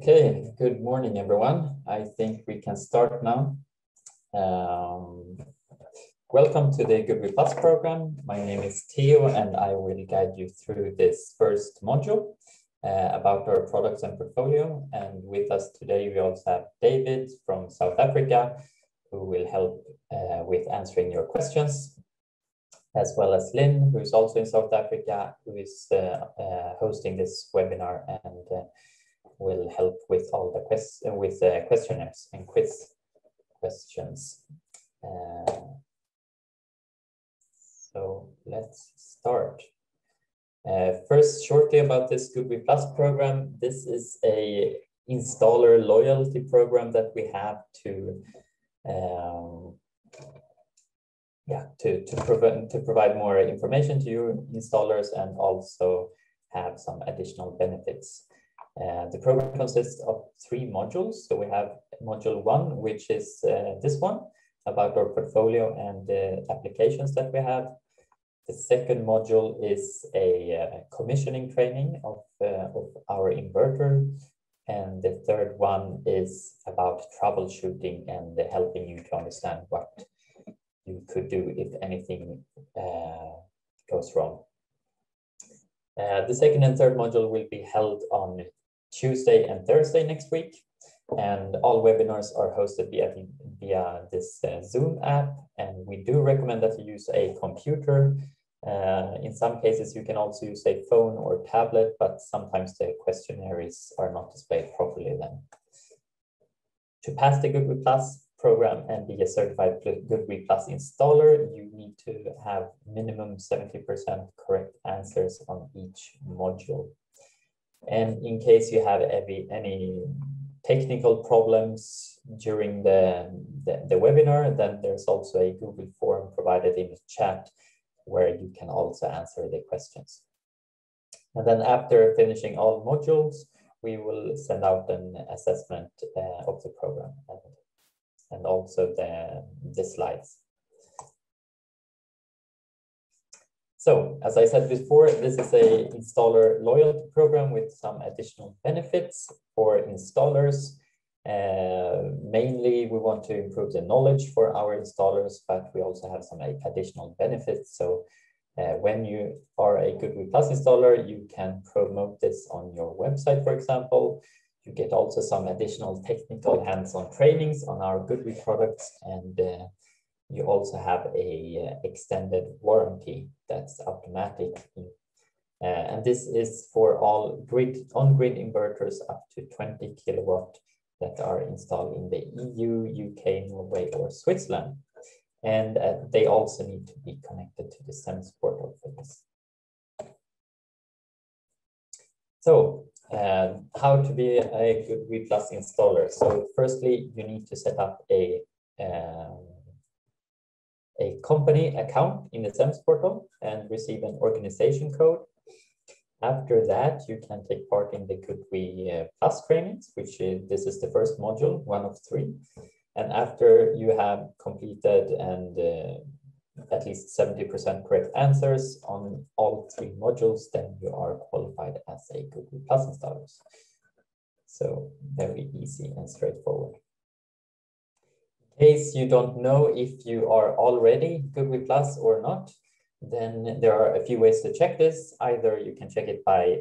Okay, good morning, everyone. I think we can start now. Welcome to the GoodWe Plus program. My name is Theo, and I will guide you through this first module about our products and portfolio. And with us today, we also have David from South Africa, who will help with answering your questions, as well as Lynn, who is also in South Africa, who is hosting this webinar and will help with all the questionnaires and quiz questions. So let's start. First, shortly about this GoodWe Plus program. This is a installer loyalty program that we have to provide more information to you installers and also have some additional benefits. The program consists of 3 modules. So we have module 1, which is this one, about our portfolio and the applications that we have. The second module is a commissioning training of our inverter. And the third one is about troubleshooting and helping you to understand what you could do if anything goes wrong. The second and third module will be held on Tuesday and Thursday next week, and all webinars are hosted via this Zoom app, and we do recommend that you use a computer. In some cases, you can also use a phone or tablet, but sometimes the questionnaires are not displayed properly then. To pass the GoodWe Plus program and be a certified GoodWe Plus installer, you need to have minimum 70% correct answers on each module. And in case you have any technical problems during the webinar, then there's also a Google form provided in the chat where you can also answer the questions. And then after finishing all modules, we will send out an assessment of the program and also the slides. So, as I said before, this is a installer loyalty program with some additional benefits for installers. Mainly, we want to improve the knowledge for our installers, but we also have some additional benefits. So, when you are a GoodWe Plus installer, you can promote this on your website, for example. You get also some additional technical hands-on trainings on our GoodWe products, and you also have a extended warranty that's automatic. And this is for all on-grid inverters up to 20 kilowatt that are installed in the EU, UK, Norway, or Switzerland. And they also need to be connected to the SEMS portal for this. So how to be a GoodWe Plus installer? So firstly, you need to set up a company account in the SEMS portal and receive an organization code. After that, you can take part in the GoodWe Plus trainings, this is the first module, 1 of 3. And after you have completed and at least 70% correct answers on all 3 modules, then you are qualified as a GoodWe Plus installer. So very easy and straightforward. In case you don't know if you are already GoodWe Plus or not, then there are a few ways to check this. Either you can check it by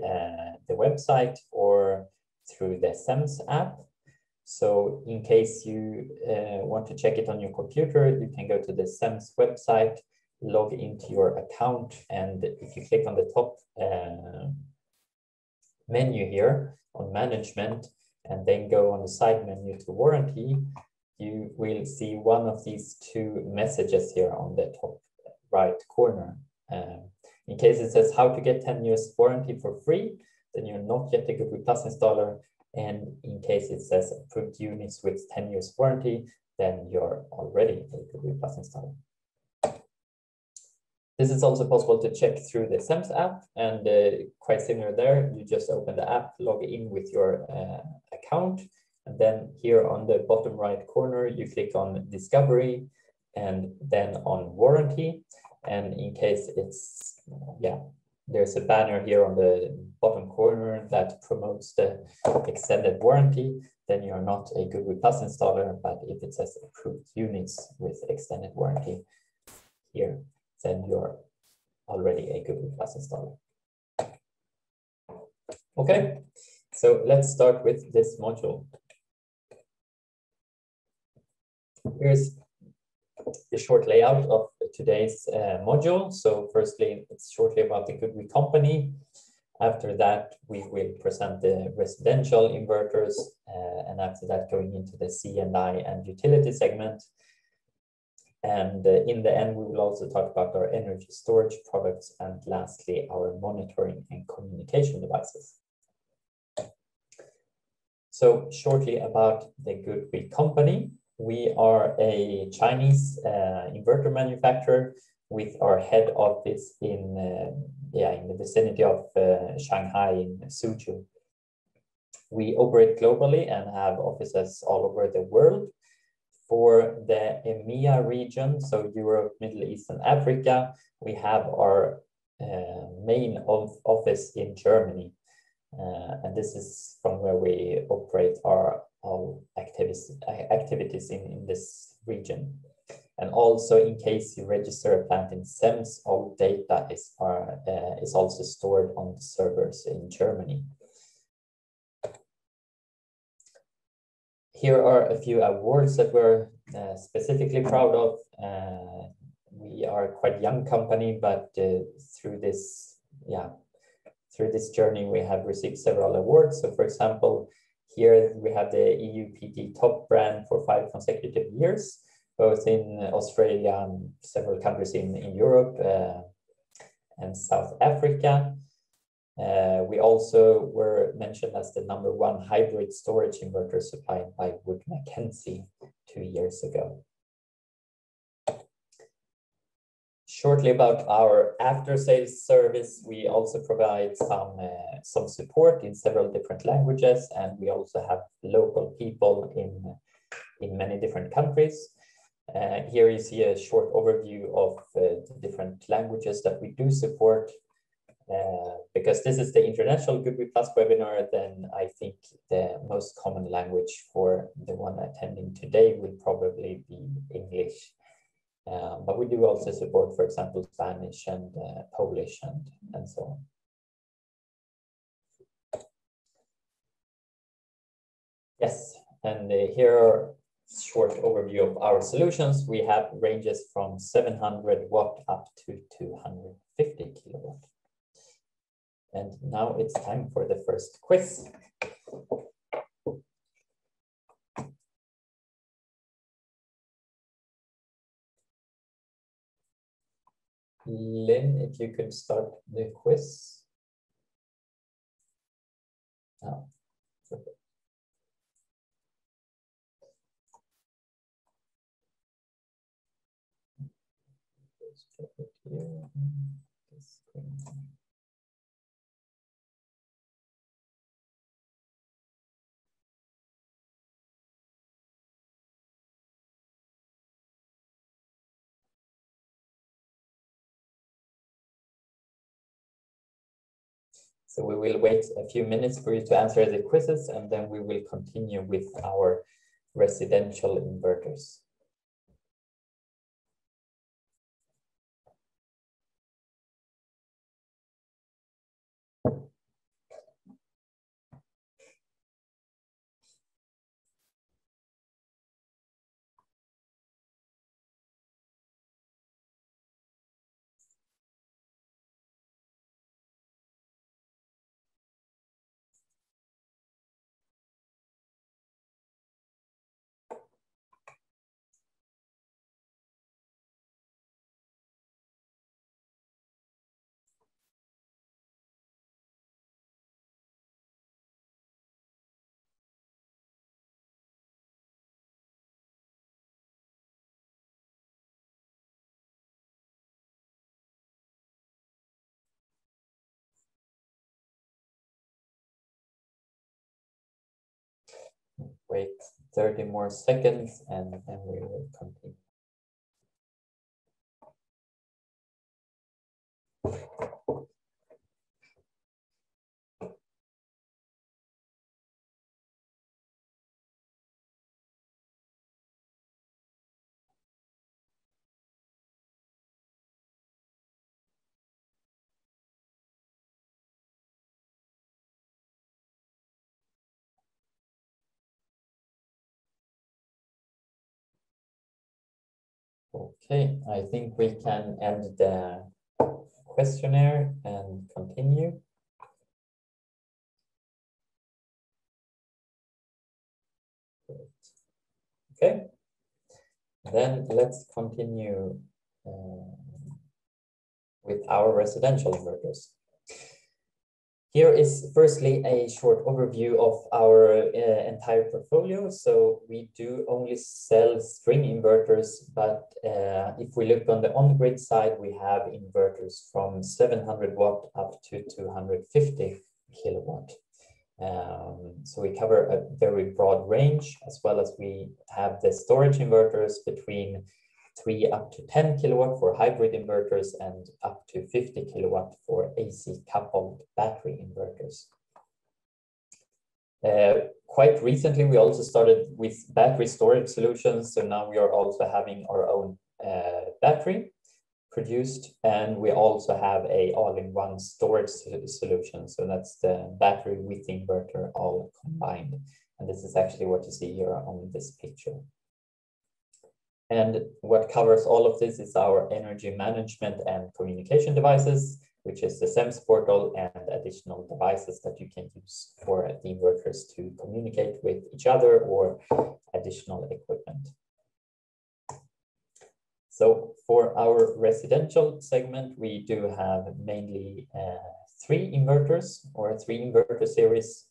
the website or through the SEMS app. So in case you want to check it on your computer, you can go to the SEMS website, log into your account, and if you click on the top menu here on management, and then go on the side menu to warranty, you will see one of these 2 messages here on the top right corner. In case it says how to get 10 years warranty for free, then you're not yet a GoodWe Plus installer. And in case it says approved units with 10 years warranty, then you're already a GoodWe Plus installer. This is also possible to check through the SEMS app, and quite similar there. You just open the app, log in with your account, and then here on the bottom right corner, you click on Discovery and then on Warranty. And in case it's There's a banner here on the bottom corner that promotes the extended warranty. Then you're not a GoodWe Plus installer, but if it says approved units with extended warranty here, then you're already a GoodWe Plus installer. Okay, so let's start with this module. Here's the short layout of today's module. So firstly, it's shortly about the GoodWe company. After that, we will present the residential inverters, and after that, going into the C&I and utility segment. And in the end, we will also talk about our energy storage products, and lastly, our monitoring and communication devices. So shortly about the GoodWe company. We are a Chinese inverter manufacturer with our head office in the vicinity of Shanghai in Suzhou. We operate globally and have offices all over the world. For the EMEA region, so Europe, Middle East, and Africa, we have our main office in Germany. And this is from where we operate our activities in this region. And also, in case you register a plant in SEMS, all data is also stored on the servers in Germany. Here are a few awards that we're specifically proud of. We are a quite young company, but through this journey, we have received several awards. So, for example, here we have the EUPD top brand for 5 consecutive years, both in Australia and several countries in Europe and South Africa. We also were mentioned as the #1 hybrid storage inverter supplied by Wood Mackenzie 2 years ago. Shortly about our after-sales service, we also provide some support in several different languages, and we also have local people in many different countries. Here you see a short overview of the different languages that we do support. Because this is the International GoodWe Plus webinar, then I think the most common language for the one attending today will probably be English. But we do also support, for example, Spanish and Polish and so on. Yes, and here are a short overview of our solutions. We have ranges from 700 watt up to 250 kilowatt. And now it's time for the first quiz. Lynn, if you could start the quiz. Oh, perfect. So we will wait a few minutes for you to answer the quizzes, and then we will continue with our residential inverters. Wait 30 more seconds and then we will continue. Okay, I think we can end the questionnaire and continue. Okay, then let's continue with our residential inverters. Here is firstly a short overview of our entire portfolio. So we do only sell string inverters, but if we look on the on-grid side, we have inverters from 700 watt up to 250 kilowatt. So we cover a very broad range, as well as we have the storage inverters between 3 up to 10 kilowatt for hybrid inverters and up to 50 kilowatt for AC coupled battery inverters. Quite recently, we also started with battery storage solutions. So now we are also having our own battery produced, and we also have a all-in-one storage solution. So that's the battery with the inverter all combined. And this is actually what you see here on this picture. And what covers all of this is our energy management and communication devices, which is the SEMS portal and additional devices that you can use for the inverters to communicate with each other or additional equipment. So for our residential segment, we do have mainly 3 inverters or 3 inverter series.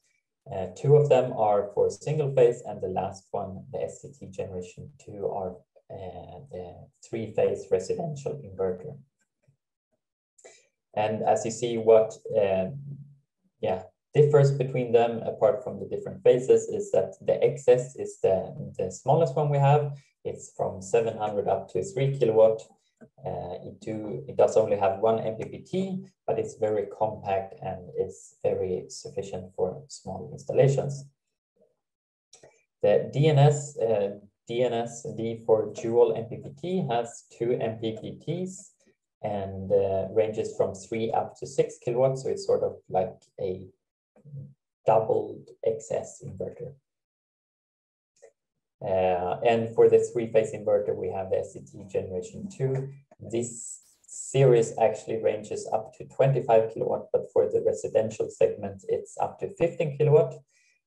2 of them are for single phase, and the last one, the STT generation 2, are the 3-phase residential inverter. And as you see, what differs between them, apart from the different phases, is that the XS is the smallest one we have. It's from 700 up to 3 kilowatt. It does only have 1 MPPT, but it's very compact and is very sufficient for small installations. The DNS-D for dual MPPT has 2 MPPTs and ranges from 3 up to 6 kilowatts. So it's sort of like a doubled XS inverter. And for the 3-phase inverter, we have the STT generation 2. This series actually ranges up to 25 kilowatt, but for the residential segment, it's up to 15 kilowatt.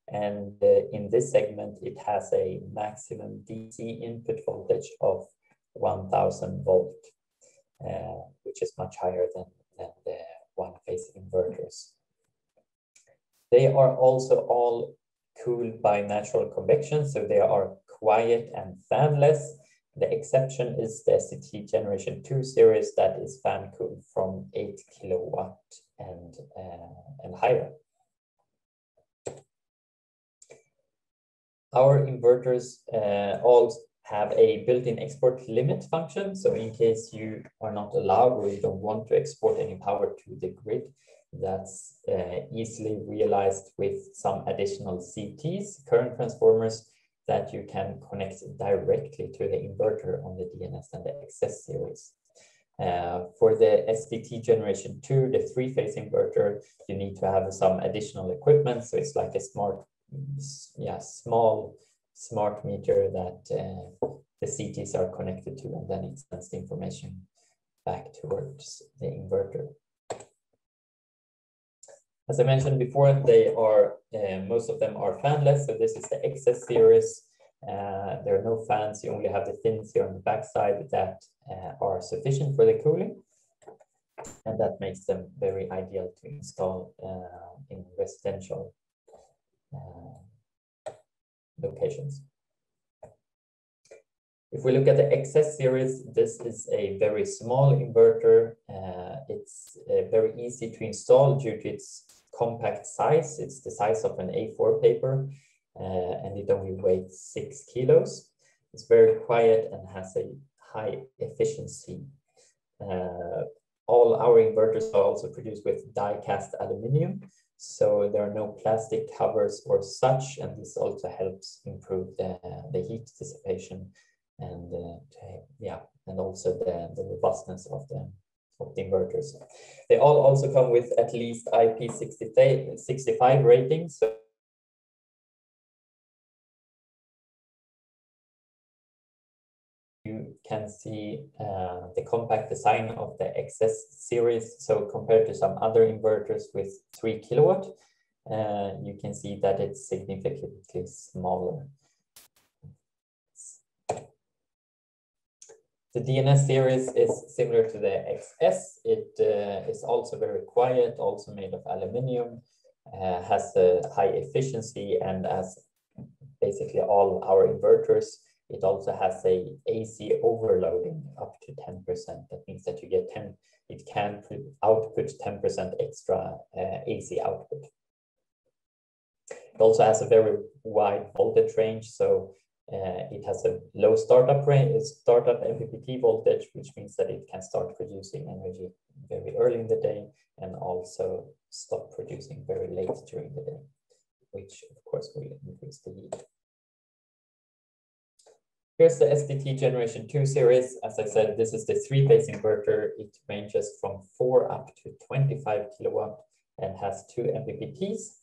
And in this segment, it has a maximum DC input voltage of 1000 volt, which is much higher than the 1-phase inverters. They are also all cooled by natural convection, so they are quiet and fanless. The exception is the STT generation 2 series that is fan cooled from 8 kilowatt and higher. Our inverters all have a built-in export limit function. So in case you are not allowed or you don't want to export any power to the grid, that's easily realized with some additional CTs, current transformers, that you can connect directly to the inverter on the DNS and the XS series. For the STT generation 2, the 3-phase inverter, you need to have some additional equipment. So it's like a small smart meter that the CTs are connected to, and then it sends the information back towards the inverter. As I mentioned before, they are most of them are fanless. So this is the XS series. There are no fans. You only have the fins here on the backside that are sufficient for the cooling, and that makes them very ideal to install in residential locations. If we look at the XS series, this is a very small inverter. It's very easy to install due to its compact size. It's the size of an A4 paper, and it only weighs 6 kilos. It's very quiet and has a high efficiency. All our inverters are also produced with die-cast aluminum, so there are no plastic covers or such, and this also helps improve the heat dissipation and and also the robustness of the inverters. They all also come with at least IP65 ratings. So you can see the compact design of the XS series. So compared to some other inverters with 3 kilowatt, you can see that it's significantly smaller. The DNS series is similar to the XS. It is also very quiet, also made of aluminum, has a high efficiency, and as basically all our inverters, it also has a AC overloading up to 10%. That means that you get it can output 10% extra AC output. It also has a very wide voltage range, so it has a low startup MPPT voltage, which means that it can start producing energy very early in the day and also stop producing very late during the day, which of course will increase the yield. Here's the STT Generation 2 series. As I said, this is the 3-phase inverter. It ranges from 4 up to 25 kilowatt and has 2 MPPTs.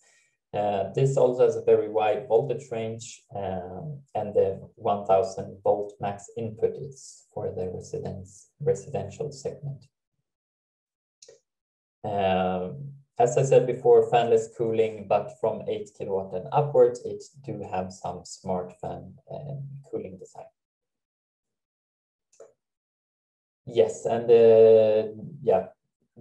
This also has a very wide voltage range, and the 1000 volt max input is for the residential segment. As I said before, fanless cooling, but from 8 kilowatt and upwards, it do have some smart fan cooling design. Yes, and yeah,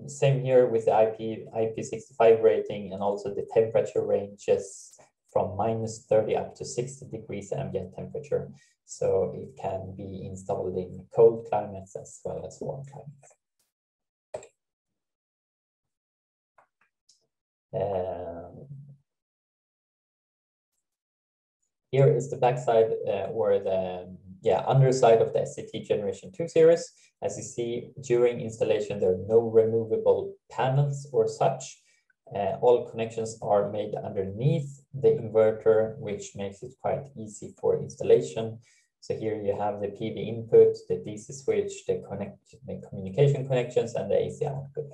same here with the IP65 rating, and also the temperature ranges from -30 up to 60 degrees ambient temperature. So it can be installed in cold climates as well as warm climates. Here is the backside or the underside of the STT Generation 2 series. As you see, during installation, there are no removable panels or such. All connections are made underneath the inverter, which makes it quite easy for installation. So here you have the PV input, the DC switch, the communication connections, and the AC output.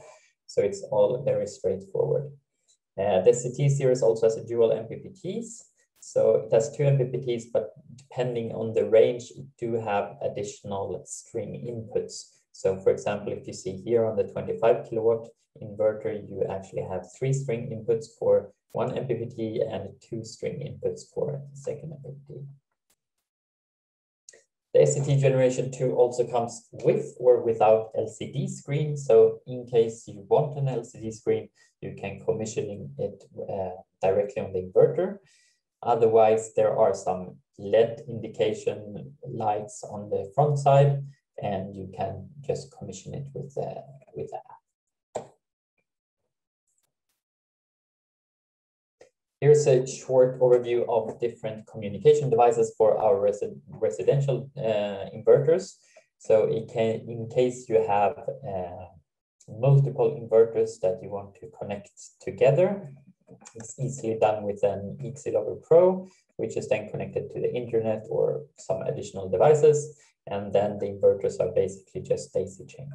So it's all very straightforward. The STT series also has a dual MPPTs. So it has 2 MPPTs, but depending on the range, you do have additional string inputs. So for example, if you see here on the 25 kilowatt inverter, you actually have 3 string inputs for 1 MPPT and 2 string inputs for the second MPPT. The STT Generation 2 also comes with or without LCD screen. So in case you want an LCD screen, you can commission it directly on the inverter. Otherwise, there are some LED indication lights on the front side, and you can just commission it with the app. Here's a short overview of different communication devices for our residential inverters. So in case you have multiple inverters that you want to connect together, it's easily done with an ExeLogger Pro, which is then connected to the internet or some additional devices, and then the inverters are basically just daisy chained.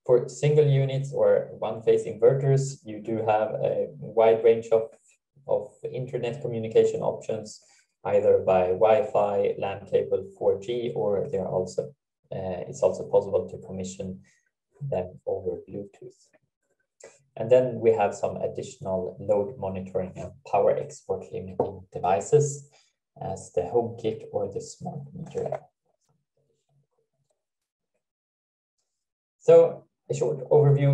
For single units or one-phase inverters, you do have a wide range of internet communication options, either by Wi-Fi, LAN cable, 4G, or it's also possible to commission them over Bluetooth. And then we have some additional load monitoring and power export limiting devices as the home kit or the smart meter. So a short overview.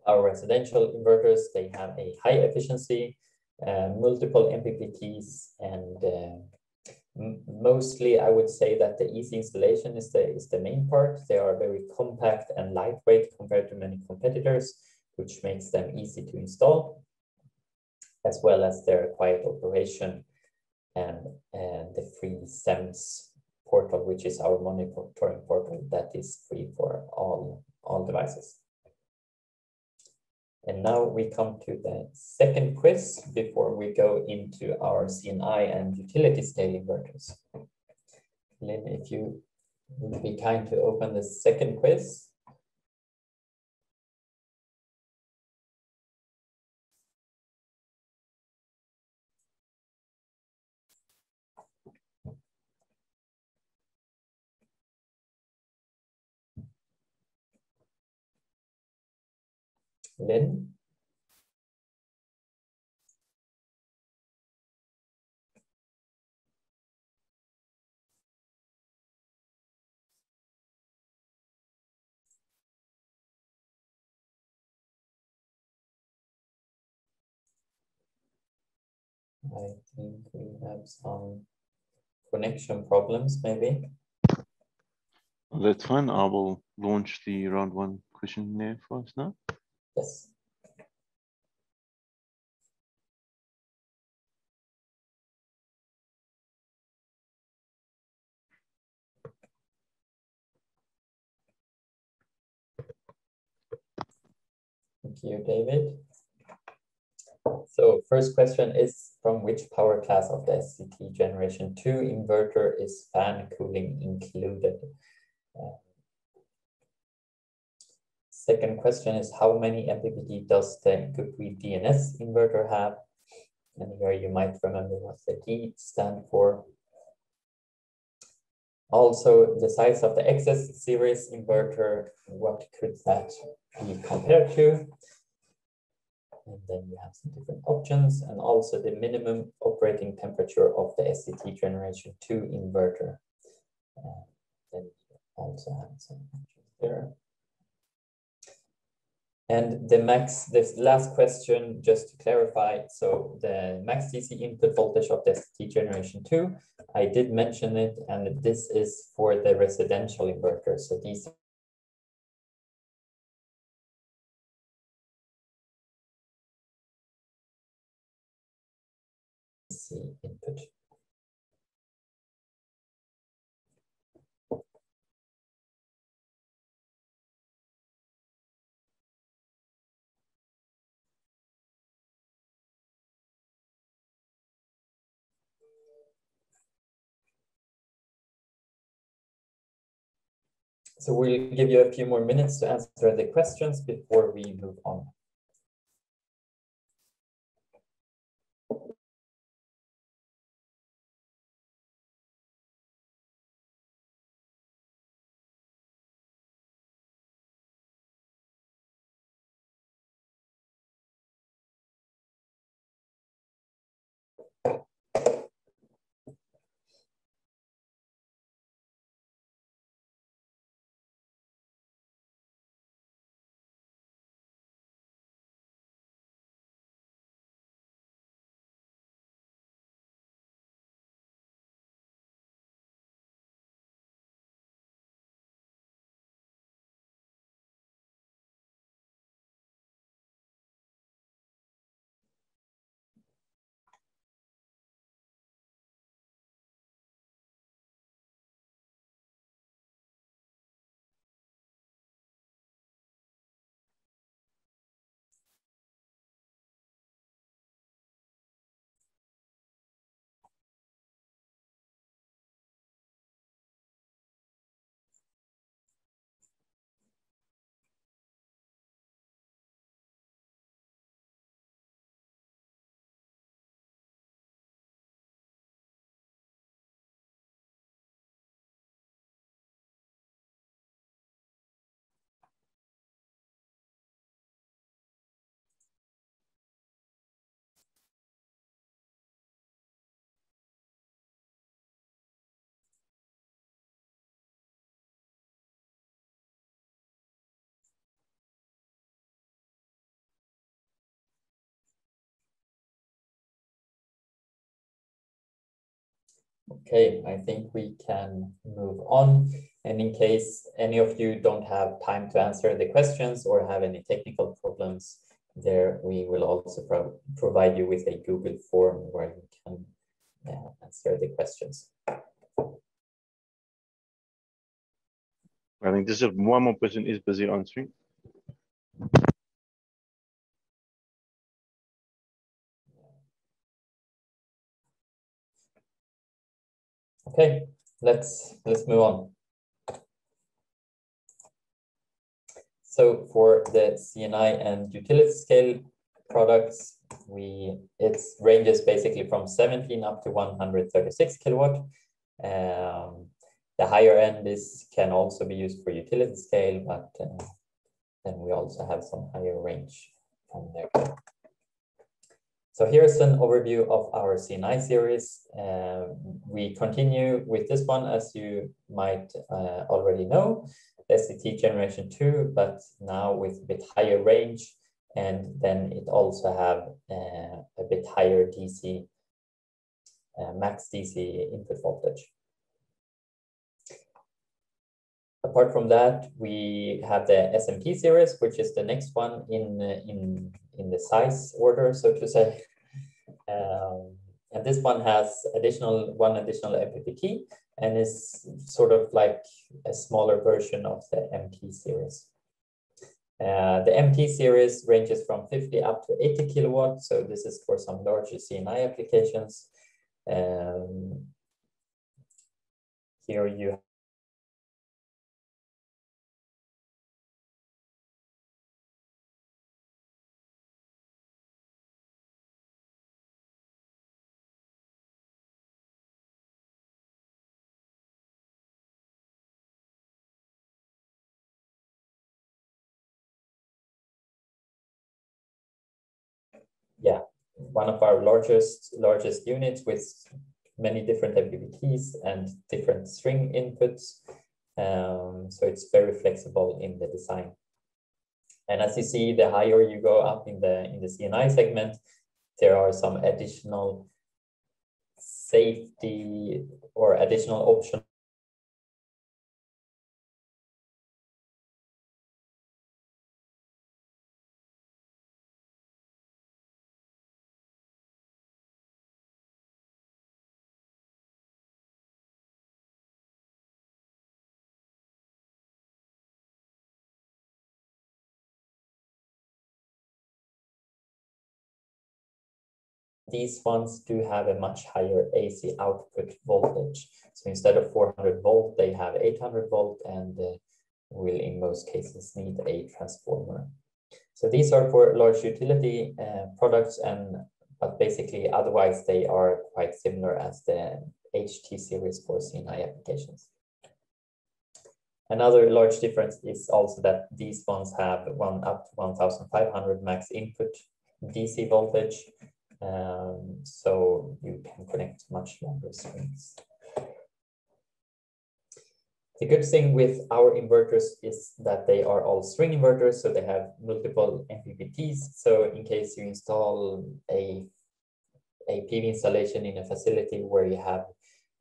Our residential inverters, they have a high efficiency, multiple MPPTs, and mostly I would say that the easy installation is the main part. They are very compact and lightweight compared to many competitors, which makes them easy to install, as well as their quiet operation and the free SEMS portal, which is our monitoring portal that is free for all devices. And now we come to the second quiz before we go into our CNI and utility scale inverters. Lynn, if you would be kind to open the second quiz. Lynn? I think we have some connection problems, maybe. That's fine. I will launch the round one questionnaire for us now. Yes. Thank you, David. So first question is, from which power class of the SCT generation 2 inverter is fan cooling included? Second question is, how many MPPT does the GoodWe DNS inverter have? And here you might remember what the D stand for. Also, the size of the XS series inverter, what could that be compared to? And then you have some different options, and also the minimum operating temperature of the SCT generation 2 inverter. Then you also have some options there. And the max, this last question, just to clarify, so the max DC input voltage of the SCT generation 2, I did mention it, and this is for the residential inverter. So these input. So we'll give you a few more minutes to answer the questions before we move on. Okay, I think we can move on. And in case any of you don't have time to answer the questions or have any technical problems, there we will also provide you with a Google form where you can answer the questions. I think this is one more person is busy answering. Okay, let's move on. So for the CNI and utility scale products, it ranges basically from 17 up to 136 kilowatt. The higher end can also be used for utility scale, but then we also have some higher range from there. So here's an overview of our CNI series. We continue with this one, as you might already know, SCT generation 2, but now with a bit higher range, and then it also have a bit higher DC, max DC input voltage. Apart from that, we have the SMP series, which is the next one in the size order, so to say. And this one has one additional MPPT and is sort of like a smaller version of the MT series. The MT series ranges from 50 up to 80 kilowatts. So this is for some larger CNI applications. Here you one of our largest units with many different MPPTs and different string inputs. So it's very flexible in the design. And as you see, the higher you go up in the CNI segment, there are some additional safety or additional options. These ones do have a much higher AC output voltage. So instead of 400 volt, they have 800 volt and will in most cases need a transformer. So these are for large utility products, but basically otherwise they are quite similar as the HT series for CNI applications. Another large difference is also that these ones have up to 1500 max input DC voltage. So you can connect much longer strings. The good thing with our inverters is that they are all string inverters, so they have multiple MPPTs. So in case you install a PV installation in a facility where you have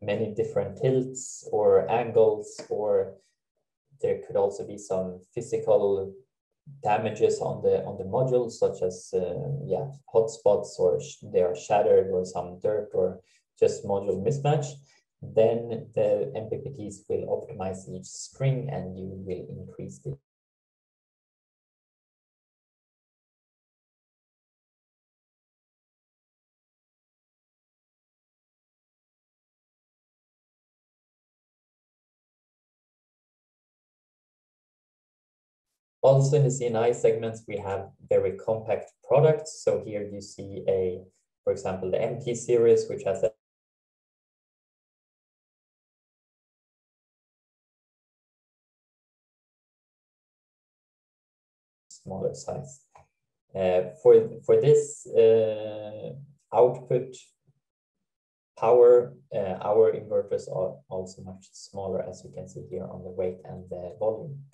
many different tilts or angles, or there could also be some physical damages on the modules, such as hotspots, or they are shattered, or some dirt, or just module mismatch, then the MPPTs will optimize each string and you will increase the Also in the CNI segments, we have very compact products. So here you see for example, the MT series, which has a smaller size. For this output power, our inverters are also much smaller, as you can see here on the weight and the volume.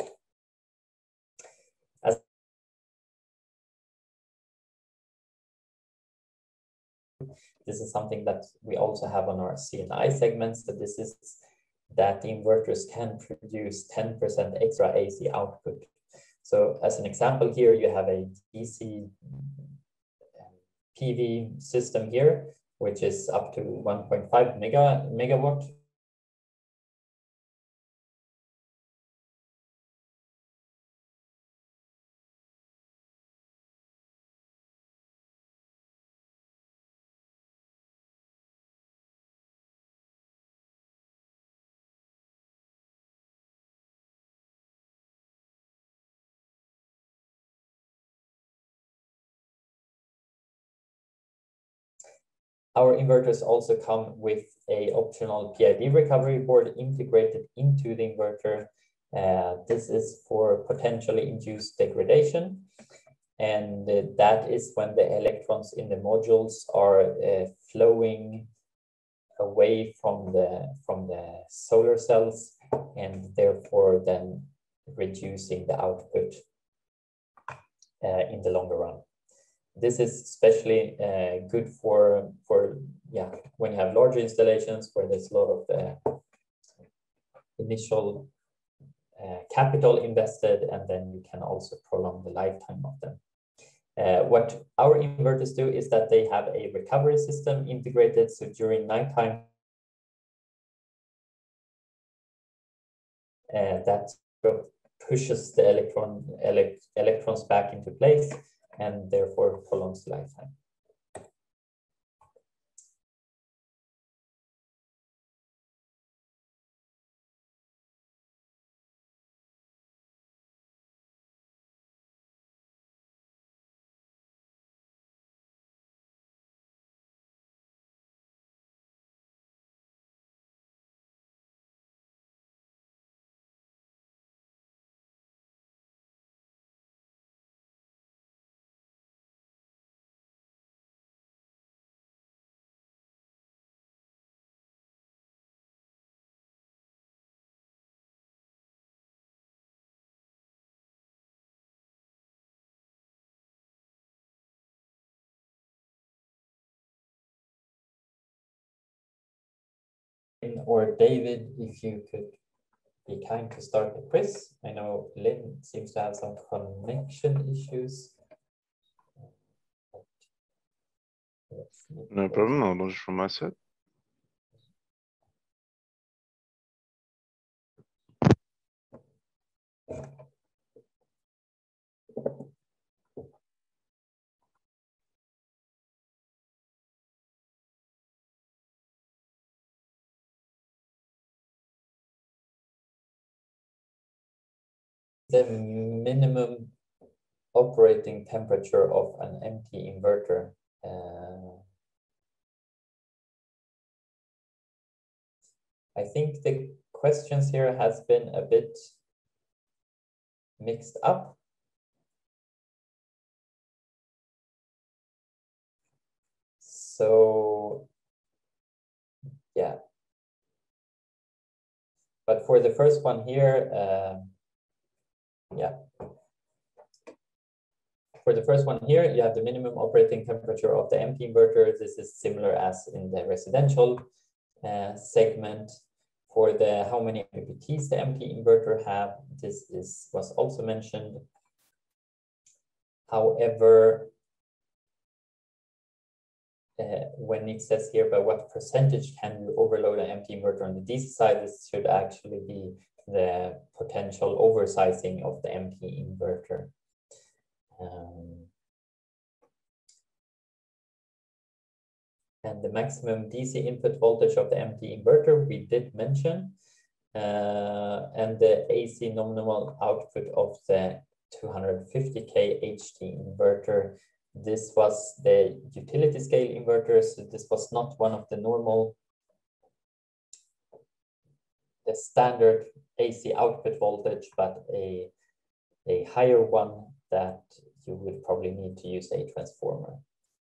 This is something that we also have on our CNI segments, but this is that the inverters can produce 10% extra AC output. So as an example here, you have a DC PV system here, which is up to 1.5 megawatt. Our inverters also come with an optional PID recovery board integrated into the inverter. This is for potentially induced degradation. And that is when the electrons in the modules are flowing away from the solar cells, and therefore then reducing the output in the longer run. This is especially good for when you have larger installations where there's a lot of initial capital invested, and then you can also prolong the lifetime of them. What our inverters do is that they have a recovery system integrated. So during nighttime, that pushes the electrons back into place and therefore prolongs the lifetime. Or David, if you could be kind to start the quiz. I know Lynn seems to have some connection issues. No problem, I'll launch from my side. The minimum operating temperature of an empty inverter. I think the questions here has been a bit mixed up. So, yeah. But for the first one here, For the first one here, you have the minimum operating temperature of the empty inverter. This is similar as in the residential segment. For the how many MPPTs the empty inverter have, was also mentioned. However, when it says here by what percentage can you overload an empty inverter on the DC side, this should actually be the potential oversizing of the empty inverter. And the maximum DC input voltage of the empty inverter we did mention, and the AC nominal output of the 250K HT inverter. This was the utility scale inverter, so this was not one of the normal, the standard AC output voltage, but a higher one that you would probably need to use a transformer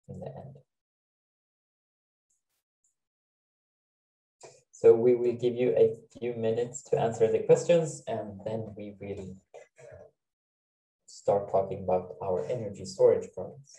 in the end. So we will give you a few minutes to answer the questions, and then we will start talking about our energy storage products.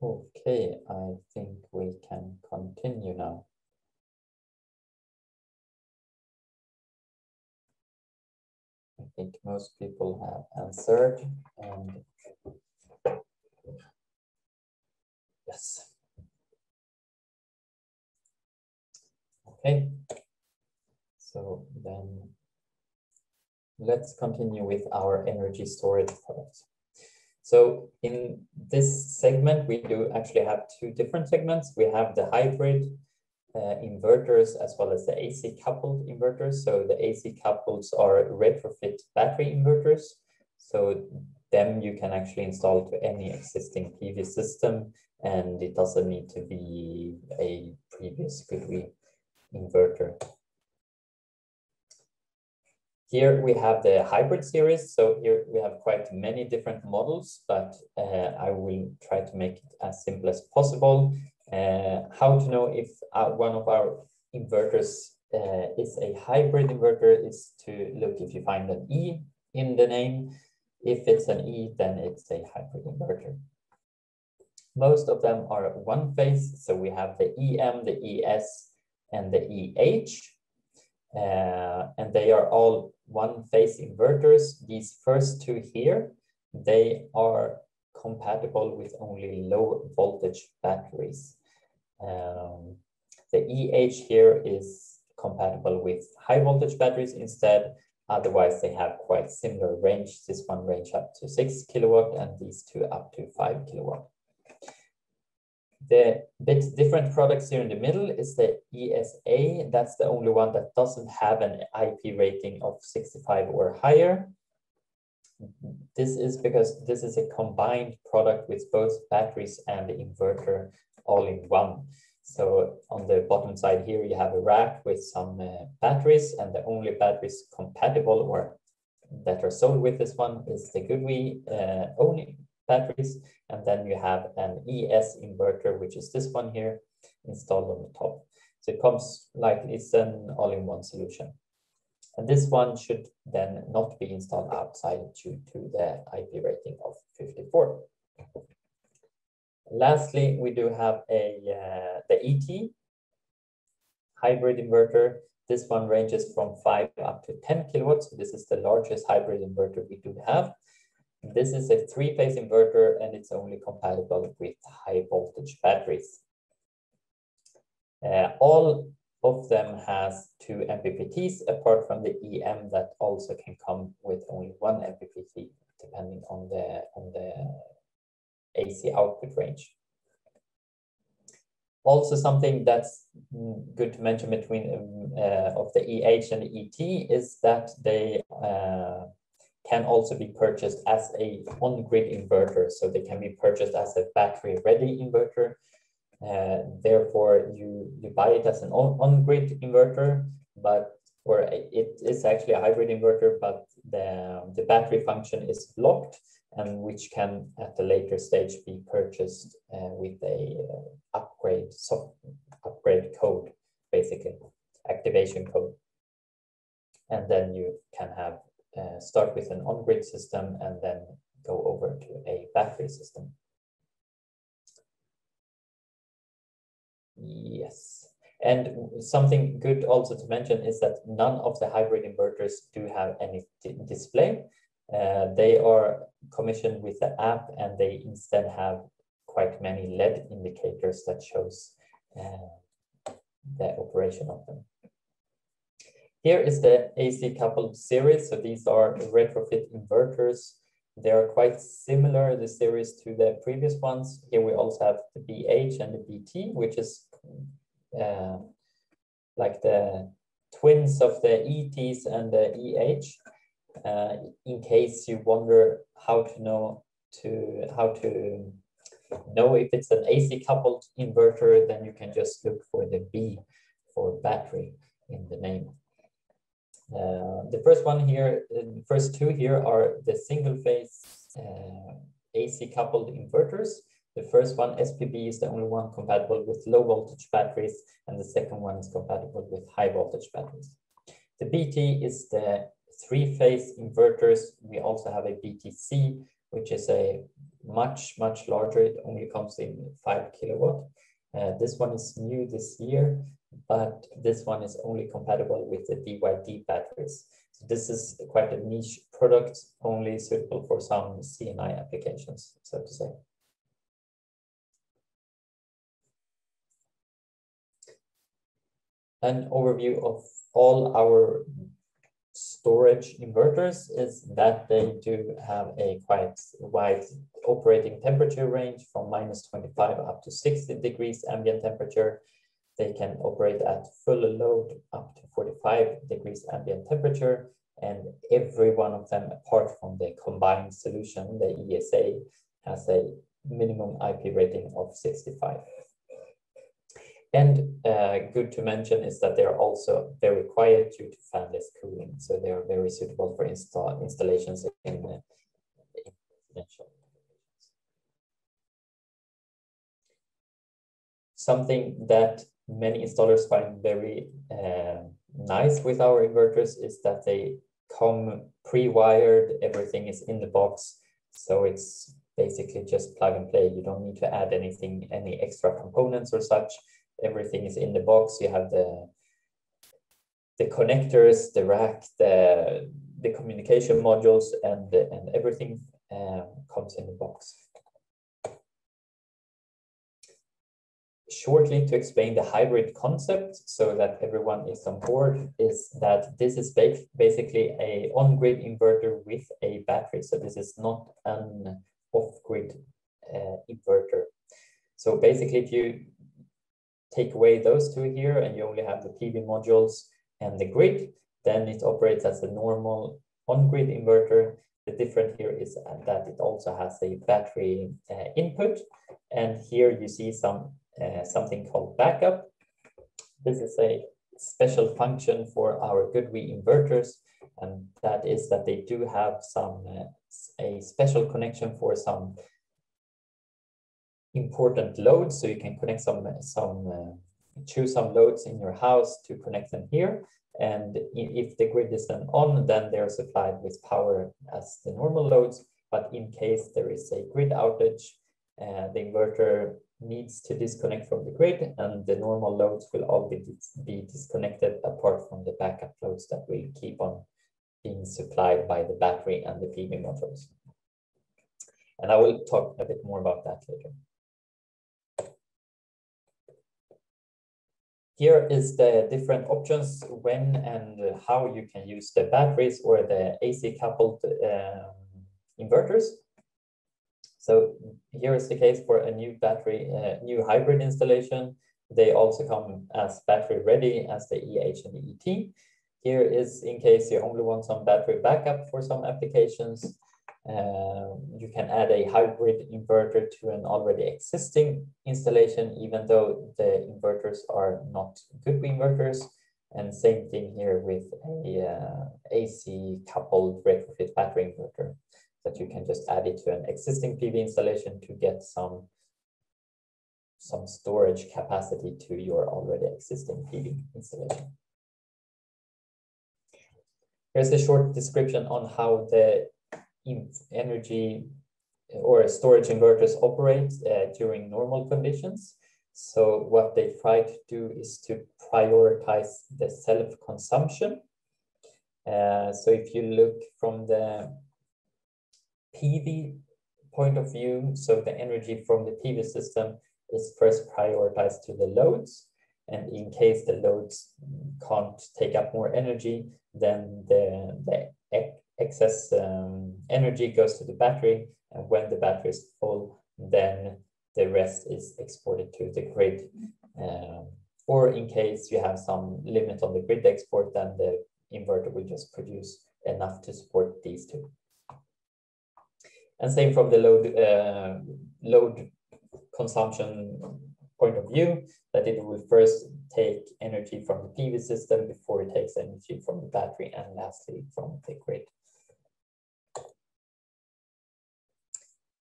Okay, I think we can continue now. I think most people have answered, and yes. Okay, so then let's continue with our energy storage products. So in this segment, we do actually have two different segments. We have the hybrid inverters as well as the AC coupled inverters. So the AC coupled are retrofit battery inverters. So them you can actually install to any existing PV system, and it doesn't need to be a previous GoodWe inverter. Here we have the hybrid series. So here we have quite many different models, but I will try to make it as simple as possible. How to know if one of our inverters is a hybrid inverter is to look if you find an E in the name. If it's an E, then it's a hybrid inverter. Most of them are one phase. So we have the EM, the ES, and the EH. And they are all one phase inverters. These first two here, they are compatible with only low voltage batteries. The EH here is compatible with high voltage batteries instead. Otherwise, they have quite similar range. This one range up to 6 kilowatt and these two up to 5 kilowatt. The bit different products here in the middle is the ESA. That's the only one that doesn't have an IP rating of 65 or higher. This is because this is a combined product with both batteries and the inverter all in one. So on the bottom side here, you have a rack with some batteries, and the only batteries compatible or that are sold with this one is the GoodWe only batteries, and then you have an ES inverter, which is this one here, installed on the top. So it comes like it's an all-in-one solution. And this one should then not be installed outside due to the IP rating of 54. Lastly, we do have the ET hybrid inverter. This one ranges from 5 up to 10 kilowatts. So this is the largest hybrid inverter we do have. This is a three-phase inverter, and it's only compatible with high voltage batteries. All of them has 2 MPPTs, apart from the EM that also can come with only 1 MPPT, depending on the AC output range. Also, something that's good to mention between of the EH and the ET is that they can also be purchased as a on-grid inverter. So they can be purchased as a battery-ready inverter. Therefore, you buy it as an on-grid inverter, or it is actually a hybrid inverter, but the battery function is blocked, and which can at a later stage be purchased with a upgrade code, basically activation code. And then you can have start with an on-grid system and then go over to a battery system. Yes, and something good also to mention is that none of the hybrid inverters do have any display. They are commissioned with the app, and they instead have quite many LED indicators that shows the operation of them. Here is the AC coupled series. So these are retrofit inverters. They are quite similar, the series, to the previous ones. Here we also have the BH and the BT, which is like the twins of the ETs and the EH. In case you wonder how to know if it's an AC coupled inverter, then you can just look for the B for battery in the name. The first one here, the first two here are the single phase AC coupled inverters. The first one, SPB, is the only one compatible with low voltage batteries, and the second one is compatible with high voltage batteries. The BT is the three-phase inverters. We also have a BTC, which is a much larger. It only comes in 5 kilowatt. This one is new this year, but this one is only compatible with the BYD batteries. So this is quite a niche product, only suitable for some CNI applications, so to say. An overview of all our storage inverters is that they do have a quite wide operating temperature range from -25 up to 60 degrees ambient temperature. They can operate at full load up to 45 degrees ambient temperature, and every one of them, apart from the combined solution, the ESA, has a minimum IP rating of 65. And good to mention is that they are also very quiet due to fanless cooling. So they are very suitable for installations in residential applications. Something that many installers find very nice with our inverters is that they come pre-wired, everything is in the box. So it's basically just plug and play. You don't need to add anything, any extra components or such. Everything is in the box. You have the connectors, the rack, the communication modules, and everything comes in the box. Shortly, to explain the hybrid concept so that everyone is on board, is that this is basically a on-grid inverter with a battery. So this is not an off-grid inverter. So basically, if you take away those two here and you only have the PV modules and the grid, then it operates as a normal on-grid inverter. The difference here is that it also has a battery input, and here you see something called backup. This is a special function for our GoodWe inverters, and that is that they do have a special connection for some important loads. So you can connect choose some loads in your house to connect them here. And if the grid is then on, then they're supplied with power as the normal loads. But in case there is a grid outage, the inverter needs to disconnect from the grid, and the normal loads will all be disconnected apart from the backup loads that will keep on being supplied by the battery and the PV modules. And I will talk a bit more about that later. Here is the different options when and how you can use the batteries or the AC coupled inverters. So here is the case for a new battery, new hybrid installation. They also come as battery ready as the EH and the ET. Here is in case you only want some battery backup for some applications. You can add a hybrid inverter to an already existing installation, even though the inverters are not GoodWe inverters. And same thing here with a AC coupled retrofit battery inverter, that you can just add it to an existing PV installation to get some storage capacity to your already existing PV installation. Here's a short description on how the energy or storage inverters operate during normal conditions. So what they try to do is to prioritize the self-consumption. So if you look from the PV point of view, so the energy from the PV system is first prioritized to the loads. And in case the loads can't take up more energy, then the excess energy goes to the battery, and when the battery is full, then the rest is exported to the grid. Or in case you have some limit on the grid export, then the inverter will just produce enough to support these two. And same from the load consumption point of view, that it will first take energy from the PV system before it takes energy from the battery, and lastly from the grid.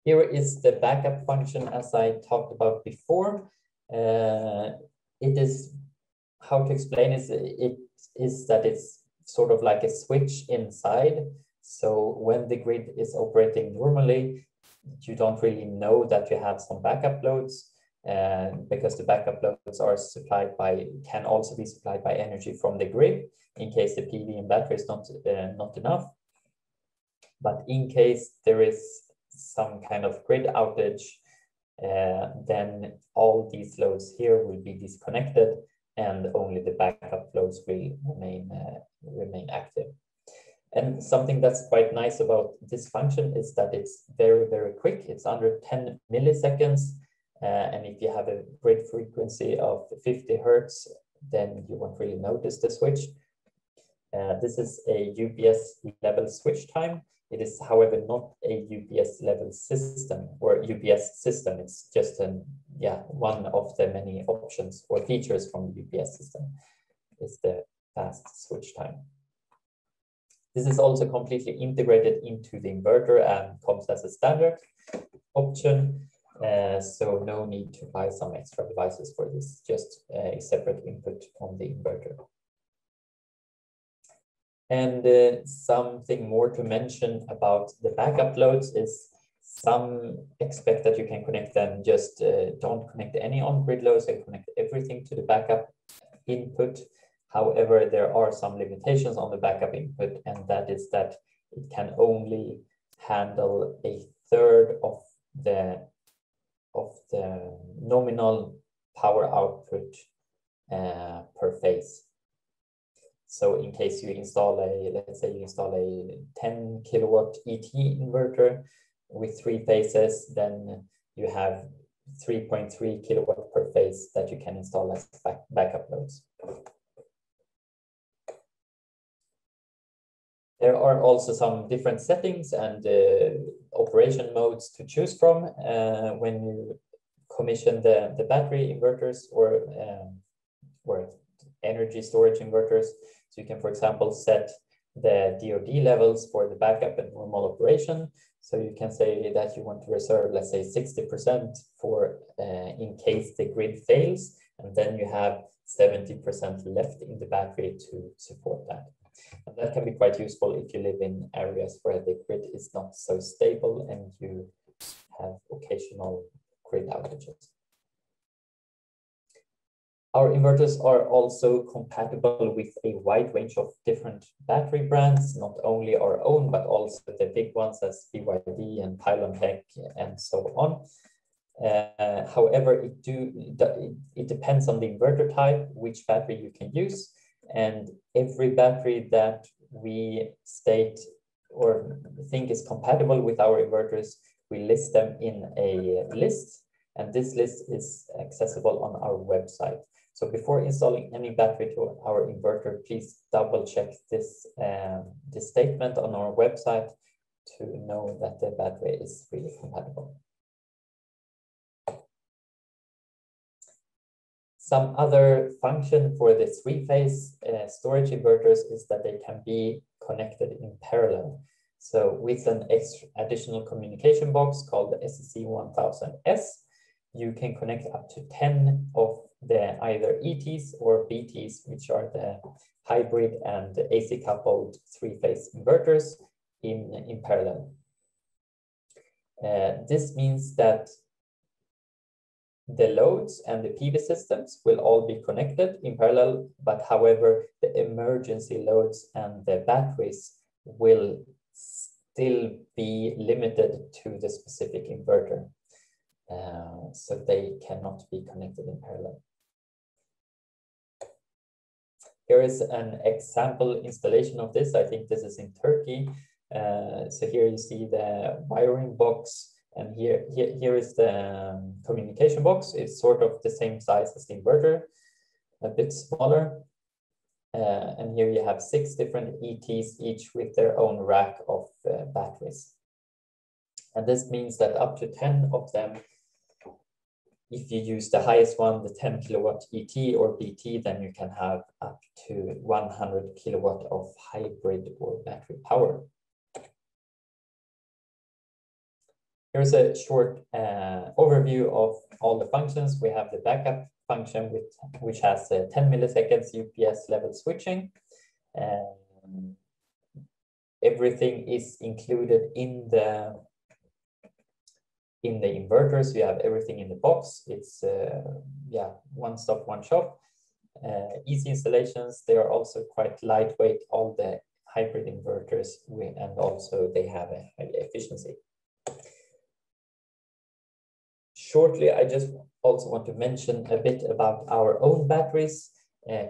Here is the backup function, as I talked about before. It is, how to explain it is that it's sort of like a switch inside. So when the grid is operating normally, you don't really know that you have some backup loads, because the backup loads are can also be supplied by energy from the grid in case the PV and battery is not enough. But in case there is some kind of grid outage, then all these loads here will be disconnected and only the backup loads will remain active. And something that's quite nice about this function is that it's very, very quick. It's under 10 milliseconds. And if you have a grid frequency of 50 Hertz, then you won't really notice the switch. This is a UPS level switch time. It is, however, not a UPS level system or UPS system. It's just one of the many options or features from the UPS system is the fast switch time. This is also completely integrated into the inverter and comes as a standard option. So no need to buy some extra devices for this, just a separate input on the inverter. And something more to mention about the backup loads is some expect that you can connect them, just don't connect any on-grid loads and connect everything to the backup input. However, there are some limitations on the backup input, and that is that it can only handle a third of the nominal power output per phase. So in case you install let's say you install a 10 kilowatt ET inverter with 3 phases, then you have 3.3 kilowatt per phase that you can install as backup loads. There are also some different settings and operation modes to choose from when you commission the battery inverters or energy storage inverters. So you can, for example, set the DoD levels for the backup and normal operation. So you can say that you want to reserve, let's say, 60% for in case the grid fails, and then you have 70% left in the battery to support that. And that can be quite useful if you live in areas where the grid is not so stable and you have occasional grid outages. Our inverters are also compatible with a wide range of different battery brands, not only our own, but also the big ones as BYD and Pylon Tech and so on. However, it depends on the inverter type, which battery you can use. And every battery that we state or think is compatible with our inverters, we list them in a list. And this list is accessible on our website. So before installing any battery to our inverter, please double check this statement on our website to know that the battery is really compatible. Some other function for the 3-phase storage inverters is that they can be connected in parallel. So with an additional communication box called the SEC1000S, you can connect up to 10 of the either ETs or BTs, which are the hybrid and AC coupled 3-phase inverters in parallel. This means that the loads and the PV systems will all be connected in parallel, but however, the emergency loads and the batteries will still be limited to the specific inverter. So they cannot be connected in parallel. Here is an example installation of this. I think this is in Turkey. So here you see the wiring box, and here is the communication box. It's sort of the same size as the inverter, a bit smaller. And here you have 6 different ETs, each with their own rack of batteries. And this means that up to 10 of them, if you use the highest one, the 10 kilowatt ET or BT, then you can have up to 100 kilowatt of hybrid or battery power. Here's a short overview of all the functions. We have the backup function, which has 10 milliseconds UPS level switching. Everything is included in the In the inverters, you have everything in the box. It's yeah, one stop, one shop. Easy installations. They are also quite lightweight, all the hybrid inverters, and also they have a high efficiency. Shortly, I just also want to mention a bit about our own batteries.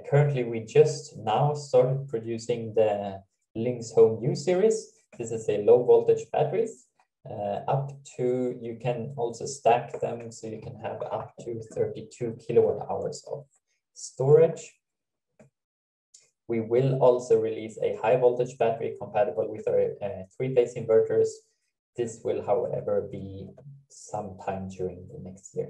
Currently, we just now started producing the Lynx Home U series. This is a low voltage batteries. Up to, you can also stack them, so you can have up to 32 kilowatt hours of storage. We will also release a high voltage battery compatible with our three-phase inverters. This will, however, be sometime during the next year.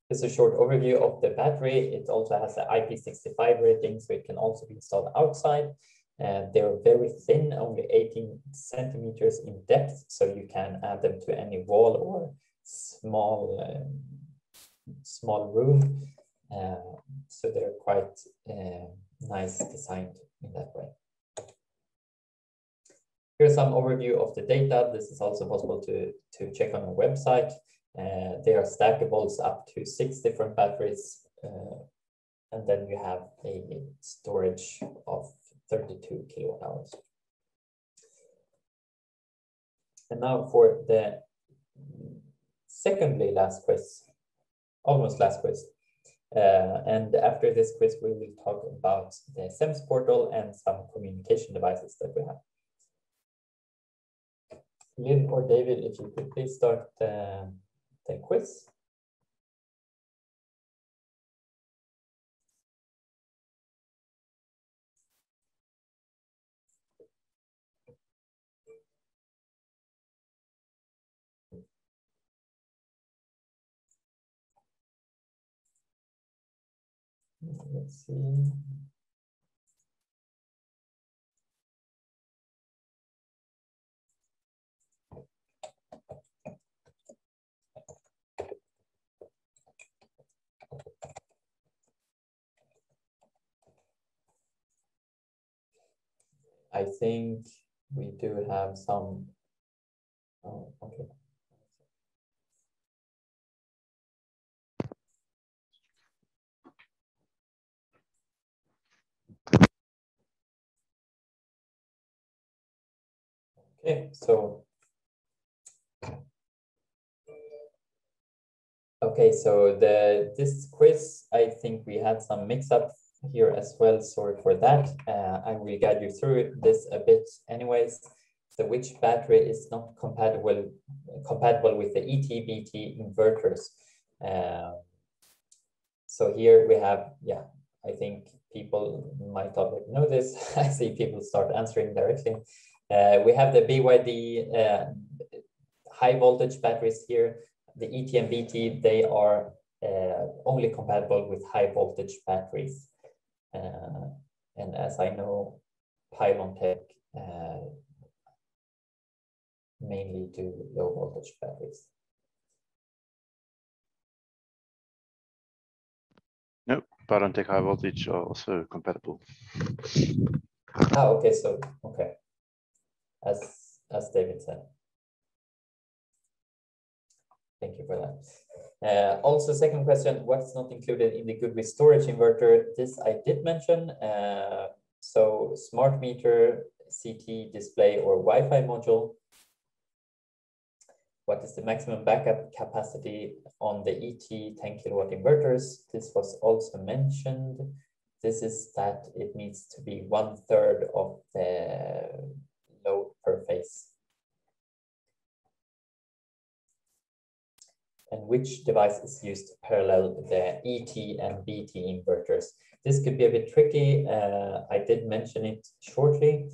This is a short overview of the battery. It also has an IP65 rating, so it can also be installed outside. They're very thin, only 18 centimeters in depth, so you can add them to any wall or small room. So they're quite nice designed in that way. Here's some overview of the data. This is also possible to check on our website. They are stackables up to 6 different batteries. And then you have a storage of 32 kilowatt hours. And now for the secondly last quiz, almost last quiz. And after this quiz, we will talk about the SEMS portal and some communication devices that we have. Lynn or David, if you could please start the quiz. Let's see. I think we do have some. Oh, okay. Okay, so this quiz, I think we had some mix-up here as well. Sorry for that. I will guide you through this a bit anyways. So which battery is not compatible with the ET-BT inverters? So here we have, yeah, I think people might already know this. I see people start answering directly. We have the BYD high voltage batteries here. The ET and BT, they are only compatible with high voltage batteries. And as I know, Pylon Tech mainly do low voltage batteries. Nope, Pylon Tech high voltage are also compatible. Ah, okay, so, okay. As David said. Thank you for that. Also, second question, what's not included in the GoodWe storage inverter? This I did mention. So smart meter, CT display, or Wi-Fi module. What is the maximum backup capacity on the ET 10 kilowatt inverters? This was also mentioned. This is that it needs to be 1/3 of the load per phase. And which device is used to parallel the ET and BT inverters? This could be a bit tricky. I did mention it shortly.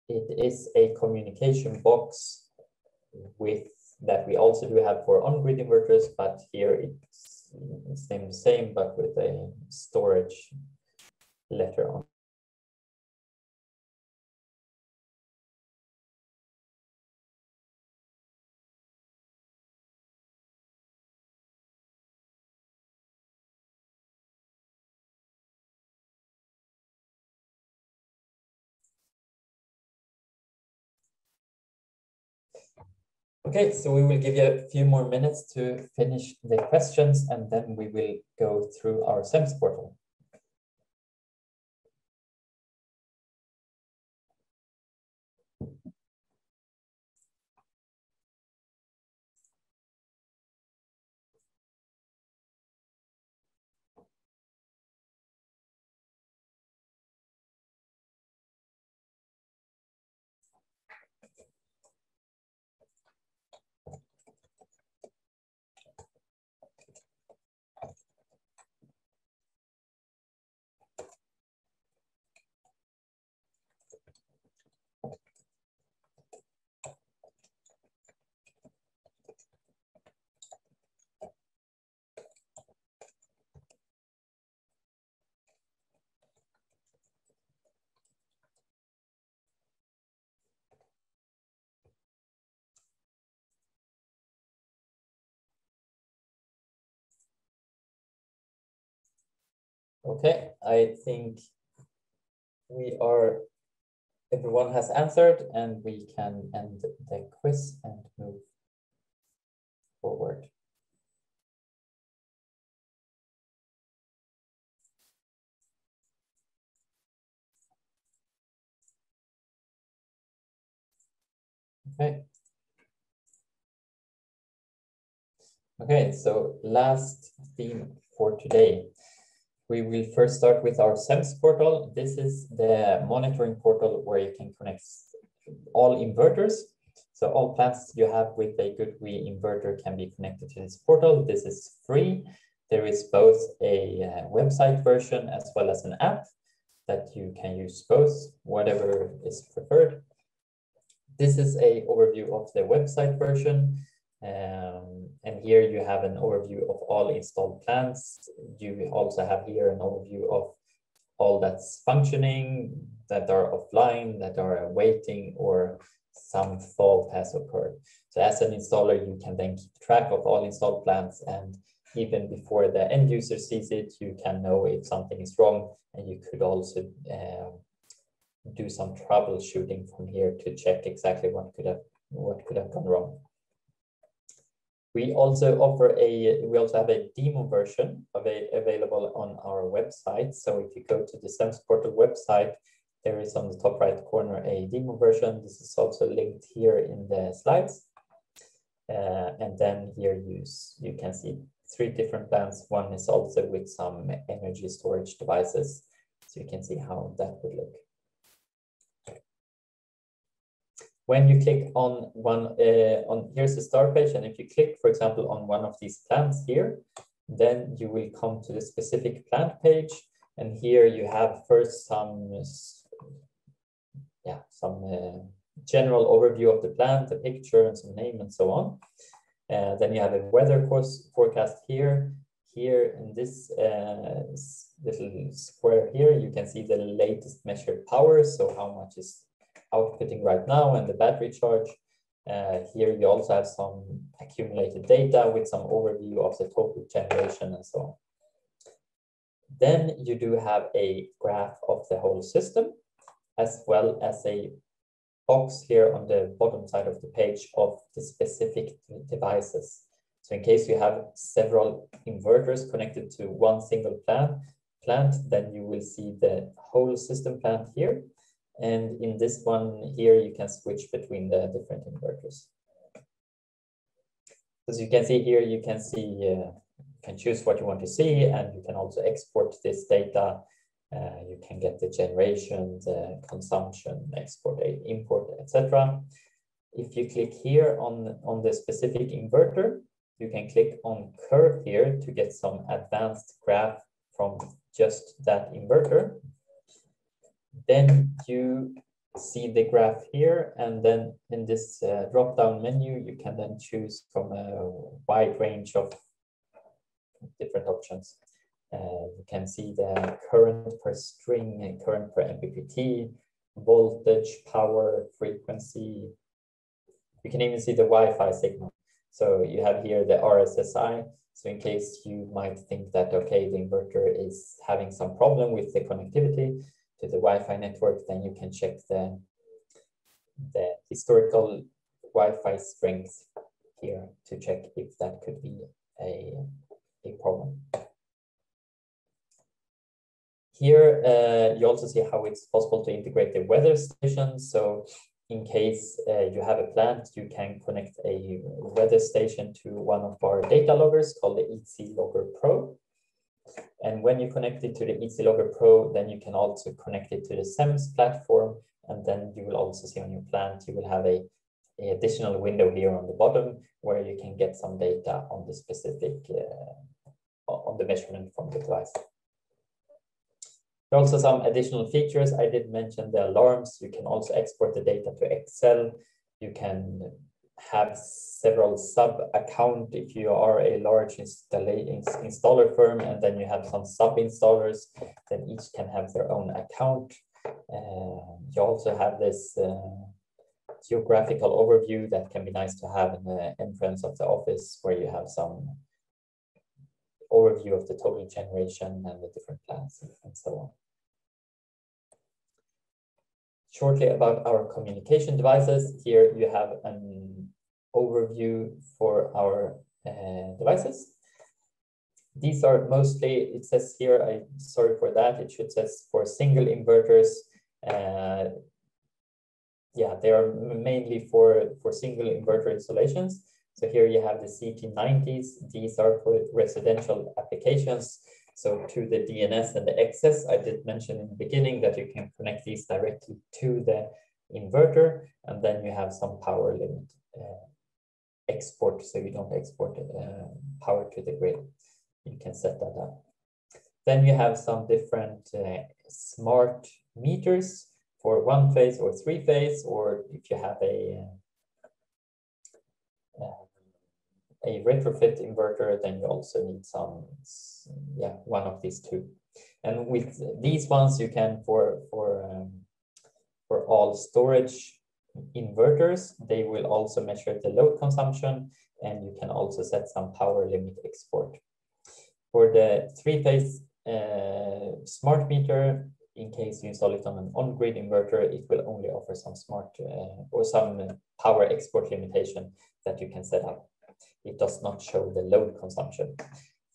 It is a communication box with that we also do have for on-grid inverters, but here it's the same, but with a storage letter on. Okay, so we will give you a few more minutes to finish the questions, and then we will go through our SEMS portal. Okay, I think everyone has answered, and we can end the quiz and move forward. Okay. Okay, so last theme for today. We will first start with our SEMS portal. This is the monitoring portal where you can connect all inverters. So all plants you have with a GoodWe inverter can be connected to this portal. This is free. There is both a website version as well as an app that you can use both, whatever is preferred. This is an overview of the website version. And here you have an overview of all installed plants. You also have here an overview of all that's functioning, that are offline, that are waiting, or some fault has occurred. So as an installer, you can then keep track of all installed plants, and even before the end user sees it, you can know if something is wrong, and you could also do some troubleshooting from here to check exactly what could have gone wrong. We also have a demo version available on our website. So if you go to the SEMS portal website, there is on the top right corner a demo version. This is also linked here in the slides. And then here you can see 3 different plans. One is also with some energy storage devices. So you can see how that would look. When you click on here's the start page, and if you click, for example, on one of these plants here, then you will come to the specific plant page, and here you have first some general overview of the plant, a picture and some name and so on. Then you have a weather forecast here. Here in this little square here, you can see the latest measured power, so how much is outputting right now, and the battery charge. Here you also have some accumulated data with some overview of the total generation and so on. Then you do have a graph of the whole system, as well as a box here on the bottom side of the page of the specific devices. So in case you have several inverters connected to one single plant, then you will see the whole system plant here. And in this one here, you can switch between the different inverters. As you can see here, you can choose what you want to see, and you can also export this data. You can get the generation, the consumption, export, import, etc. If you click here on the specific inverter, you can click on curve here to get some advanced graph from just that inverter. Then you see the graph here, and then in this drop-down menu, you can then choose from a wide range of different options. You can see the current per string, current per MPPT, voltage, power, frequency. You can even see the Wi-Fi signal. So you have here the RSSI. So in case you might think that, okay, the inverter is having some problem with the connectivity to the Wi-Fi network, then you can check the historical Wi-Fi strength here to check if that could be a problem. Here, you also see how it's possible to integrate the weather station. So in case you have a plant, you can connect a weather station to one of our data loggers called the EC Logger Pro. And when you connect it to the EC Logger Pro, then you can also connect it to the SEMS platform. And then you will also see on your plant, you will have a additional window here on the bottom where you can get some data on the specific, on the measurement from the device. There are also some additional features. I did mention the alarms. You can also export the data to Excel. You can have several sub-accounts if you are a large installer firm, and then you have some sub-installers, then each can have their own account. You also have this geographical overview that can be nice to have in the entrance of the office, where you have some overview of the total generation and the different plants and so on. Shortly about our communication devices. Here you have an overview for our devices. These are mostly, it says here, I'm sorry for that, it should say for single inverters. Yeah, they are mainly for single inverter installations. So here you have the CT90s. These are for residential applications. So to the DNS and the XS, I did mention in the beginning that you can connect these directly to the inverter, and then you have some power limit export, so you don't export power to the grid. You can set that up. Then you have some different smart meters for one phase or three phase, or if you have a retrofit inverter, then you also need some, one of these two. And with these ones, you can for all storage inverters, they will also measure the load consumption, and you can also set some power limit export. For the three-phase smart meter, in case you install it on an on-grid inverter, it will only offer some smart or some power export limitation that you can set up. It does not show the load consumption.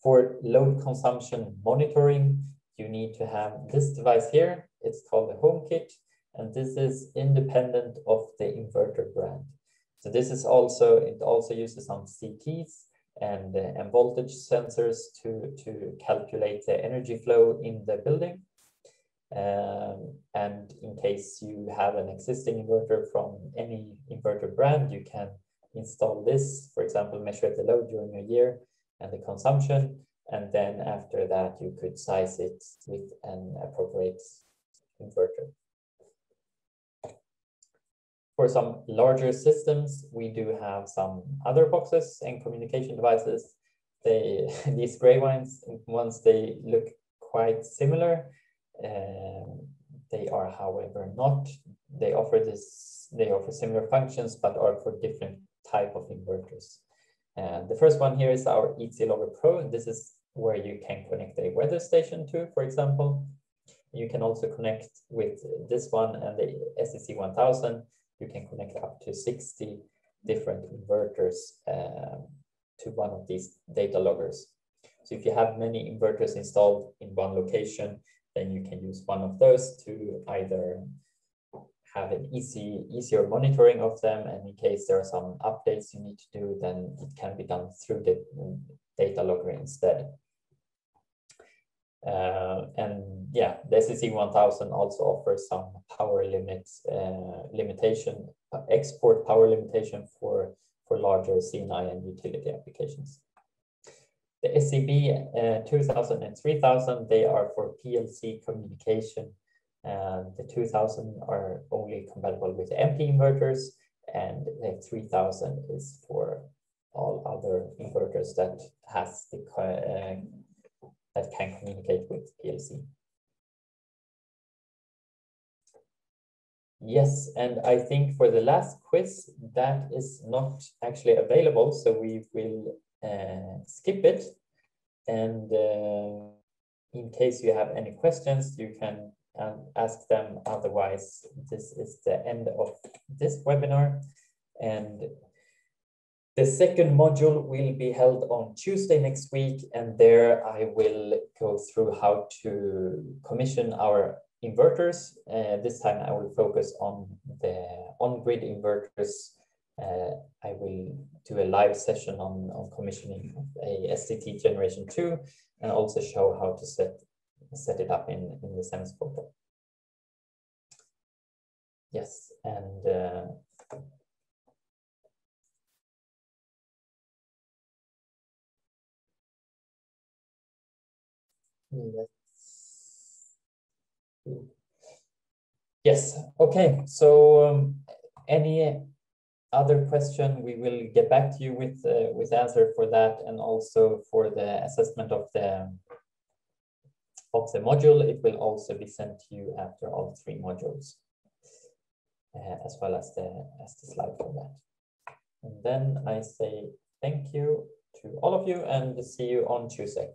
For load consumption monitoring, you need to have this device here. It's called the Home Kit, and this is independent of the inverter brand. So this is also, it also uses some CTs and voltage sensors to calculate the energy flow in the building. And in case you have an existing inverter from any inverter brand, you can install this, for example, measure the load during a year and the consumption, and then after that you could size it with an appropriate inverter. For some larger systems, we do have some other boxes and communication devices. These gray ones, they look quite similar. They are, however, not. They offer similar functions, but are for different type of inverters. The first one here is our EC Logger Pro. This is where you can connect a weather station to, for example. You can also connect with this one and the SEC 1000. You can connect up to 60 different inverters to one of these data loggers. So if you have many inverters installed in one location, then you can use one of those to either have an easier monitoring of them, and in case there are some updates you need to do, then it can be done through the data logger instead. And yeah, the SEC 1000 also offers some power limits, export power limitation for larger CNI and utility applications. The SCB 2000 and 3000, they are for PLC communication. The 2000 are only compatible with empty inverters, and the 3000 is for all other inverters that has the that can communicate with PLC. Yes, and I think for the last quiz, that is not actually available, so we will skip it. And in case you have any questions, you can ask them. Otherwise, this is the end of this webinar. And The second module will be held on Tuesday next week, and there I will go through how to commission our inverters. This time I will focus on the on-grid inverters. I will do a live session on commissioning a STT generation 2 and also show how to set it up in the SEMS portal. Yes, and yes, okay. So any other question, we will get back to you with answer for that, and also for the assessment of the module. It will also be sent to you after all 3 modules, as well as the slide for that. And then I say thank you to all of you and see you on Tuesday.